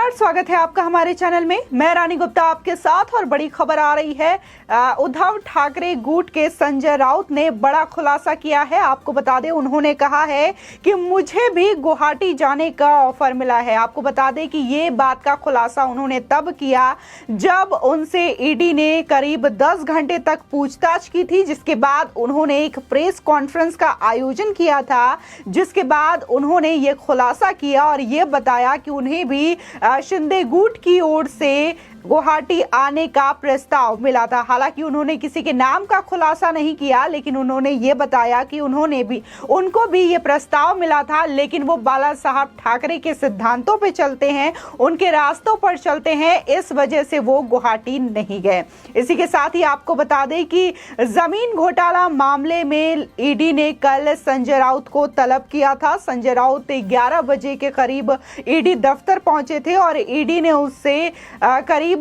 नमस्कार, स्वागत है आपका हमारे चैनल में। मैं रानी गुप्ता आपके साथ और बड़ी खबर आ रही है। उद्धव ठाकरे गुट के संजय राउत ने बड़ा खुलासा किया है। आपको बता दें, उन्होंने कहा है कि मुझे भी गुवाहाटी जाने का ऑफर मिला है। आपको बता दें कि ये बात का खुलासा उन्होंने तब किया जब उनसे ईडी ने करीब 10 घंटे तक पूछताछ की थी, जिसके बाद उन्होंने एक प्रेस कॉन्फ्रेंस का आयोजन किया था, जिसके बाद उन्होंने ये खुलासा किया और ये बताया कि उन्हें भी शिंदे गुट की ओर से गुवाहाटी आने का प्रस्ताव मिला था। हालांकि उन्होंने किसी के नाम का खुलासा नहीं किया, लेकिन उन्होंने ये बताया कि उनको भी ये प्रस्ताव मिला था, लेकिन वो बाला साहब ठाकरे के सिद्धांतों पे चलते हैं, उनके रास्तों पर चलते हैं, इस वजह से वो गुवाहाटी नहीं गए। इसी के साथ ही आपको बता दें कि जमीन घोटाला मामले में ईडी ने कल संजय राउत को तलब किया था। संजय राउत 11 बजे के करीब ईडी दफ्तर पहुंचे थे और ईडी ने उससे करीब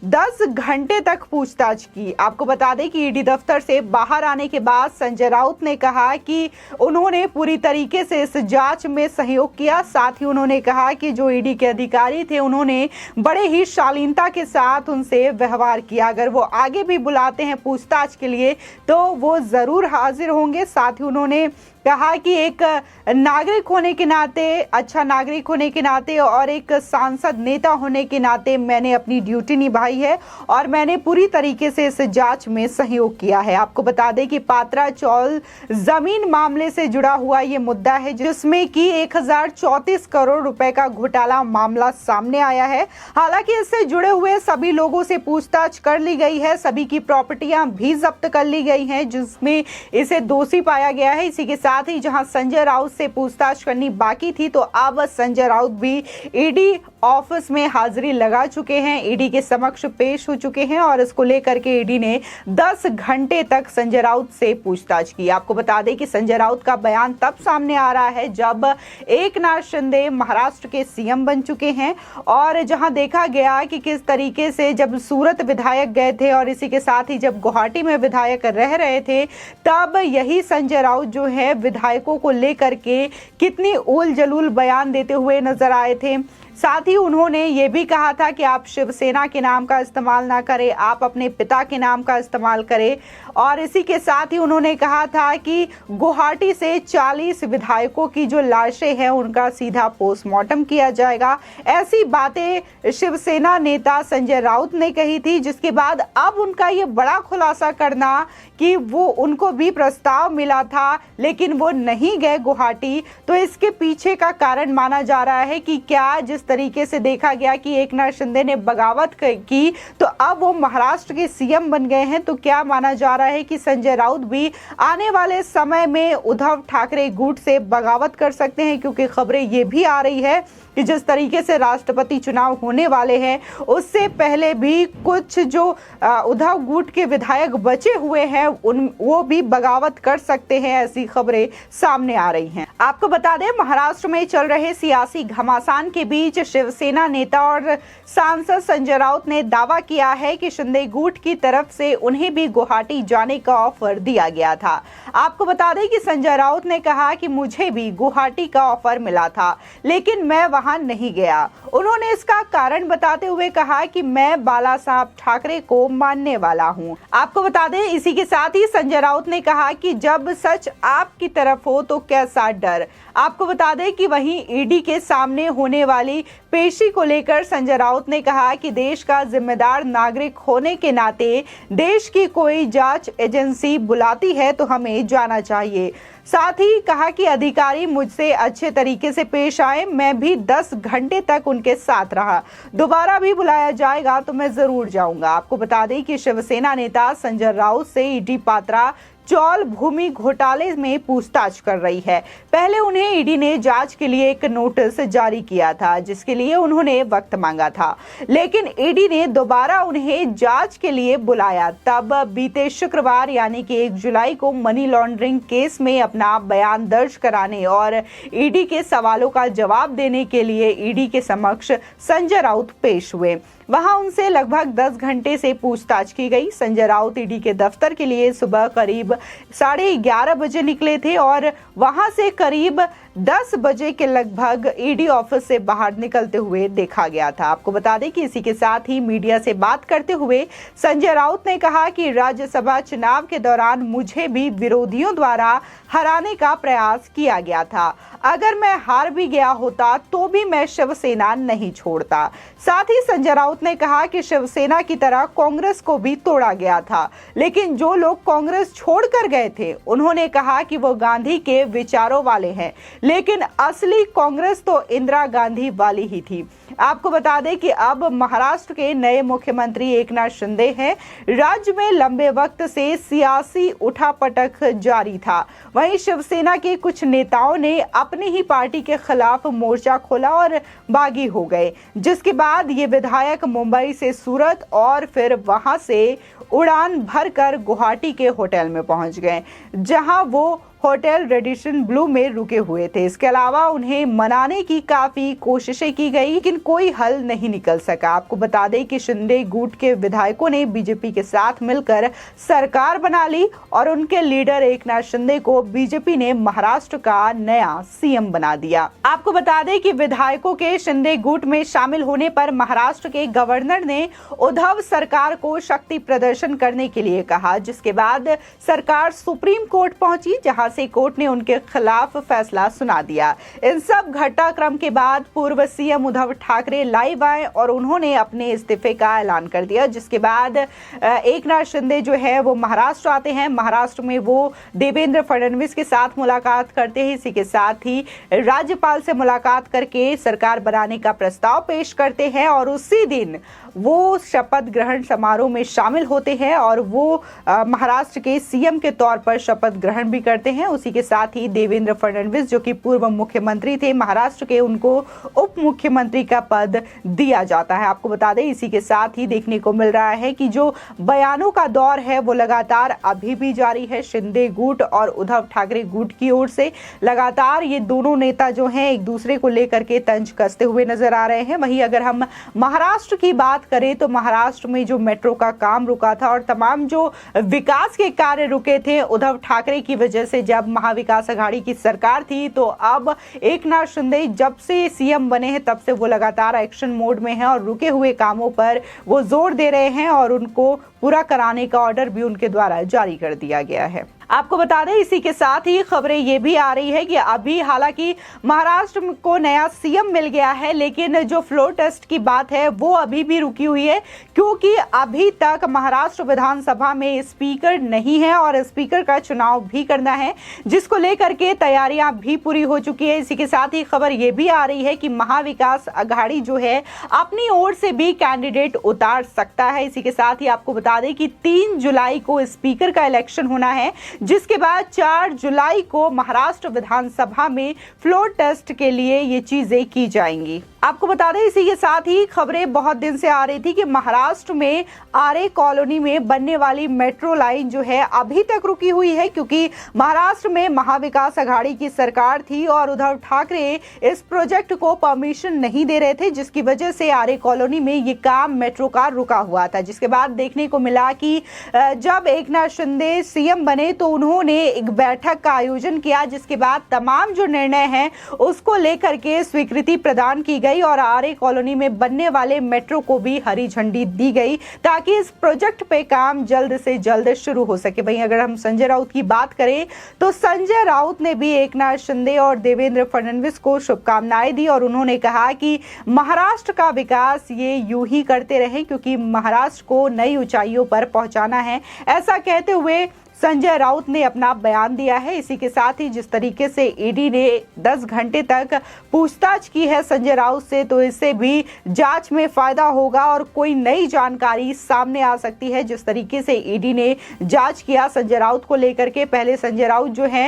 10 घंटे तक पूछताछ की। आपको बता दें कि ईडी दफ्तर से बाहर आने के बाद संजय राउत ने कहा कि उन्होंने पूरी तरीके से इस जांच में सहयोग किया। साथ ही उन्होंने कहा कि जो ईडी के अधिकारी थे, उन्होंने बड़े ही शालीनता के साथ उनसे व्यवहार किया। अगर वो आगे भी बुलाते हैं पूछताछ के लिए तो वो जरूर हाजिर होंगे। साथ ही उन्होंने कहा कि एक नागरिक होने के नाते, अच्छा नागरिक होने के नाते और एक सांसद नेता होने के नाते मैंने अपनी ड्यूटी निभाई है और मैंने पूरी तरीके से इस जांच में सहयोग किया है। आपको बता दें कि पात्रा चौल जमीन मामले से जुड़ा हुआ ये मुद्दा है, जिसमें कि 1034 करोड़ रुपए का घोटाला मामला सामने आया है। हालांकि इससे जुड़े हुए सभी लोगों से पूछताछ कर ली गई है, सभी की प्रॉपर्टियां भी जब्त कर ली गई हैं, जिसमें इसे दोषी पाया गया है। इसी के साथ ही जहां संजय राउत से पूछताछ करनी बाकी थी, तो अब संजय राउत भी ईडी ऑफिस में हाजिरी लगा चुके हैं, ईडी के समक्ष पेश हो चुके हैं और इसको लेकर के ईडी ने 10 घंटे तक संजय राउत से पूछताछ की। आपको बता दें कि संजय राउत का बयान तब सामने आ रहा है जब एकनाथ शिंदे महाराष्ट्र के सीएम बन चुके हैं और जहां देखा गया कि किस तरीके से जब सूरत विधायक गए थे और इसी के साथ ही जब गुवाहाटी में विधायक रह रहे थे, तब यही संजय राउत जो है विधायकों को लेकर के कितनी उल जलूल बयान देते हुए नजर आए थे। साथ ही उन्होंने ये भी कहा था कि आप शिवसेना के नाम का इस्तेमाल ना करें, आप अपने पिता के नाम का इस्तेमाल करें। और इसी के साथ ही उन्होंने कहा था कि गुवाहाटी से 40 विधायकों की जो लाशें हैं उनका सीधा पोस्टमार्टम किया जाएगा। ऐसी बातें शिवसेना नेता संजय राउत ने कही थी, जिसके बाद अब उनका ये बड़ा खुलासा करना कि वो उनको भी प्रस्ताव मिला था लेकिन वो नहीं गए गुवाहाटी, तो इसके पीछे का कारण माना जा रहा है कि क्या जिस तरीके से देखा गया कि एकनाथ शिंदे ने बगावत की तो अब वो महाराष्ट्र के सीएम बन गए हैं, तो क्या माना जा रहा है कि संजय राउत भी आने वाले समय में उद्धव ठाकरे गुट से बगावत कर सकते हैं। क्योंकि खबरें ये भी आ रही है कि जिस तरीके से राष्ट्रपति चुनाव होने वाले हैं, उससे पहले भी कुछ जो उद्धव गुट के विधायक बचे हुए हैं वो भी बगावत कर सकते हैं, ऐसी खबरें सामने आ रही हैं। आपको बता दें, महाराष्ट्र में चल रहे सियासी घमासान के बीच शिवसेना नेता और सांसद संजय राउत ने दावा किया है कि शिंदे गुट की तरफ से उन्हें भी गुवाहाटी जाने का ऑफर दिया गया था। आपको बता दें कि संजय राउत ने कहा कि मुझे भी गुवाहाटी का ऑफर मिला था, लेकिन मैं वहां नहीं गया। उन्होंने इसका कारण बताते हुए कहा कि मैं बाला साहब ठाकरे को मानने वाला हूं। आपको बता दें, इसी के साथ ही संजय राउत ने कहा कि जब सच आपकी तरफ हो तो कैसा डर। आपको बता दें कि वहीं ईडी के सामने होने वाली पेशी को लेकर संजय राउत ने कहा कि देश का जिम्मेदार नागरिक होने के नाते देश की कोई जांच एजेंसी बुलाती है तो हमें जाना चाहिए। साथ ही कहा कि अधिकारी मुझसे अच्छे तरीके से पेश आए, मैं भी 10 घंटे तक उनके साथ रहा, दोबारा भी बुलाया जाएगा तो मैं जरूर जाऊंगा। आपको बता दें कि शिवसेना नेता संजय राउत से ईडी पात्रा चौल भूमि घोटाले में पूछताछ कर रही है। पहले उन्हें ईडी ने जांच के लिए एक नोटिस जारी किया था, जिसके लिए उन्होंने वक्त मांगा था, लेकिन ईडी ने दोबारा उन्हें जांच के लिए बुलाया। तब बीते शुक्रवार यानी कि 1 जुलाई को मनी लॉन्ड्रिंग केस में अपना बयान दर्ज कराने और ईडी के सवालों का जवाब देने के लिए ईडी के समक्ष संजय राउत पेश हुए। वहां उनसे लगभग 10 घंटे से पूछताछ की गई। संजय राउत ईडी के दफ्तर के लिए सुबह करीब 11:30 बजे निकले थे और वहां से करीब 10 बजे के लगभग ईडी ऑफिस से बाहर निकलते हुए देखा गया था। आपको बता दें कि इसी के साथ ही मीडिया से बात करते हुए संजय राउत ने कहा कि राज्यसभा चुनाव के दौरान मुझे भी विरोधियों द्वारा हराने का प्रयास किया गया था। अगर मैं हार भी गया होता तो भी मैं शिवसेना नहीं छोड़ता। साथ ही संजय राउत ने कहा कि शिवसेना की तरह कांग्रेस को भी तोड़ा गया था, लेकिन जो लोग कांग्रेस छोड़कर गए थे उन्होंने कहा कि वो गांधी के विचारों वाले हैं, लेकिन असली कांग्रेस तो इंदिरा गांधी वाली ही थी। आपको बता दें कि अब महाराष्ट्र के नए मुख्यमंत्री एकनाथ शिंदे हैं। राज्य में लंबे वक्त से सियासी उठापटक जारी था। वहीं शिवसेना के कुछ नेताओं ने अपनी ही पार्टी के खिलाफ मोर्चा खोला और बागी हो गए, जिसके बाद ये विधायक मुंबई से सूरत और फिर वहां से उड़ान भरकर गुवाहाटी के होटल में पहुंच गए, जहां वो होटल रेडिसन ब्लू में रुके हुए थे। इसके अलावा उन्हें मनाने की काफी कोशिशें की गई, लेकिन कोई हल नहीं निकल सका। आपको बता दें कि शिंदे गुट के विधायकों ने बीजेपी के साथ मिलकर सरकार बना ली और उनके लीडर एकनाथ शिंदे को बीजेपी ने महाराष्ट्र का नया सीएम बना दिया। आपको बता दें कि विधायकों के शिंदे गुट में शामिल होने पर महाराष्ट्र के गवर्नर ने उद्धव सरकार को शक्ति प्रदर्शन करने के लिए कहा, जिसके बाद सरकार सुप्रीम कोर्ट पहुंची, जहां से कोर्ट ने उनके खिलाफ फैसला सुना दिया। इन सब घटनाक्रम के बाद पूर्व सीएम उद्धव ठाकरे लाइव आए और उन्होंने अपने इस्तीफे का ऐलान कर दिया, जिसके बाद एकनाथ शिंदे जो है वो महाराष्ट्र आते हैं। महाराष्ट्र में वो देवेंद्र फडणवीस के साथ मुलाकात करते हैं। इसी के साथ ही राज्यपाल से मुलाकात करके सरकार बनाने का प्रस्ताव पेश करते हैं और उसी दिन वो शपथ ग्रहण समारोह में शामिल होते हैं और वो महाराष्ट्र के सीएम के तौर पर शपथ ग्रहण भी करते हैं। उसी के साथ ही देवेंद्र फडणवीस जो कि पूर्व मुख्यमंत्री थे महाराष्ट्र के, उनको उप मुख्यमंत्री का पद दिया जाता है। आपको बता दें इसी के साथ ही देखने को मिल रहा है कि जो बयानों का दौर है वो लगातार अभी भी जारी है। शिंदे गुट और उद्धव ठाकरे गुट की ओर से लगातार ये दोनों नेता जो हैं एक दूसरे को लेकर के तंज कसते हुए नजर आ रहे हैं। वहीं अगर हम महाराष्ट्र की बात करें तो महाराष्ट्र में जो मेट्रो का काम रुका था और तमाम जो विकास के कार्य रुके थे उद्धव ठाकरे की वजह से, जब महाविकास अघाड़ी की सरकार थी, तो अब एकनाथ शिंदे जब से सीएम बने हैं तब से वो लगातार एक्शन मोड में हैं और रुके हुए कामों पर वो जोर दे रहे हैं और उनको पूरा कराने का ऑर्डर भी उनके द्वारा जारी कर दिया गया है। आपको बता दें इसी के साथ ही खबरें ये भी आ रही है कि अभी हालांकि महाराष्ट्र को नया सीएम मिल गया है, लेकिन जो फ्लोर टेस्ट की बात है वो अभी भी रुकी हुई है, क्योंकि अभी तक महाराष्ट्र विधानसभा में स्पीकर नहीं है और स्पीकर का चुनाव भी करना है, जिसको लेकर के तैयारियां भी पूरी हो चुकी है। इसी के साथ ही खबर ये भी आ रही है कि महाविकास अघाड़ी जो है अपनी ओर से भी कैंडिडेट उतार सकता है। इसी के साथ ही आपको बता दें कि 3 जुलाई को स्पीकर का इलेक्शन होना है, जिसके बाद 4 जुलाई को महाराष्ट्र विधानसभा में फ्लोर टेस्ट के लिए ये चीजें की जाएंगी। आपको बता दें इसी के साथ ही खबरें बहुत दिन से आ रही थी कि महाराष्ट्र में आरे कॉलोनी में बनने वाली मेट्रो लाइन जो है अभी तक रुकी हुई है, क्योंकि महाराष्ट्र में महाविकास अघाड़ी की सरकार थी और उद्धव ठाकरे इस प्रोजेक्ट को परमिशन नहीं दे रहे थे, जिसकी वजह से आरे कॉलोनी में ये काम मेट्रो का रुका हुआ था। जिसके बाद देखने को मिला कि जब एकनाथ शिंदे सीएम बने तो उन्होंने एक बैठक का आयोजन किया, जिसके बाद तमाम जो निर्णय हैं उसको लेकर के स्वीकृति प्रदान की गई और आरे कॉलोनी में बनने वाले मेट्रो को भी हरी झंडी दी गई, ताकि इस प्रोजेक्ट पे काम जल्द से जल्द शुरू हो सके। वहीं अगर हम संजय राउत की बात करें तो संजय राउत ने भी एकनाथ शिंदे और देवेंद्र फडणवीस को शुभकामनाएं दी और उन्होंने कहा कि महाराष्ट्र का विकास ये यूं ही करते रहे, क्योंकि महाराष्ट्र को नई ऊंचाइयों पर पहुंचाना है। ऐसा कहते हुए संजय राउत ने अपना बयान दिया है। इसी के साथ ही जिस तरीके से ईडी ने 10 घंटे तक पूछताछ की है संजय राउत से, तो इससे भी जांच में फायदा होगा और कोई नई जानकारी सामने आ सकती है। जिस तरीके से ईडी ने जांच किया संजय राउत को लेकर के, पहले संजय राउत जो है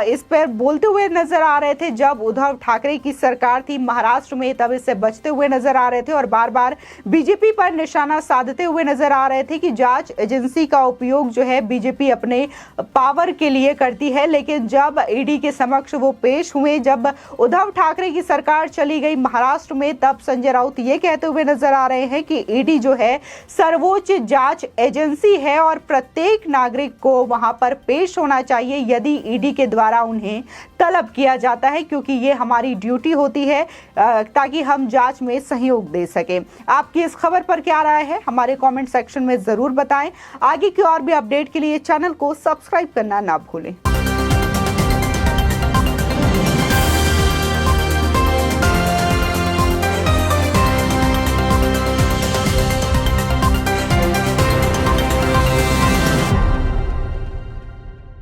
इस पर बोलते हुए नजर आ रहे थे जब उद्धव ठाकरे की सरकार थी महाराष्ट्र में, तब इससे बचते हुए नजर आ रहे थे और बार बार बीजेपी पर निशाना साधते हुए नजर आ रहे थे कि जांच एजेंसी का उपयोग जो है बीजेपी अपने पावर के लिए करती है, लेकिन जब ईडी के समक्ष वो पेश हुए, जब उद्धव ठाकरे की सरकार चली गई महाराष्ट्र में, तब संजय राउत ये कहते हुए नजर आ रहे हैं कि ईडी जो है सर्वोच्च जांच एजेंसी है और प्रत्येक नागरिक को वहां पर पेश होना चाहिए यदि ईडी के द्वारा उन्हें तलब किया जाता है, क्योंकि ये हमारी ड्यूटी होती है ताकि हम जांच में सहयोग दे सके। आपकी इस खबर पर क्या राय है, हमारे कमेंट सेक्शन में जरूर बताएं। आगे की और भी अपडेट के लिए चैनल को सब्सक्राइब करना ना भूलें।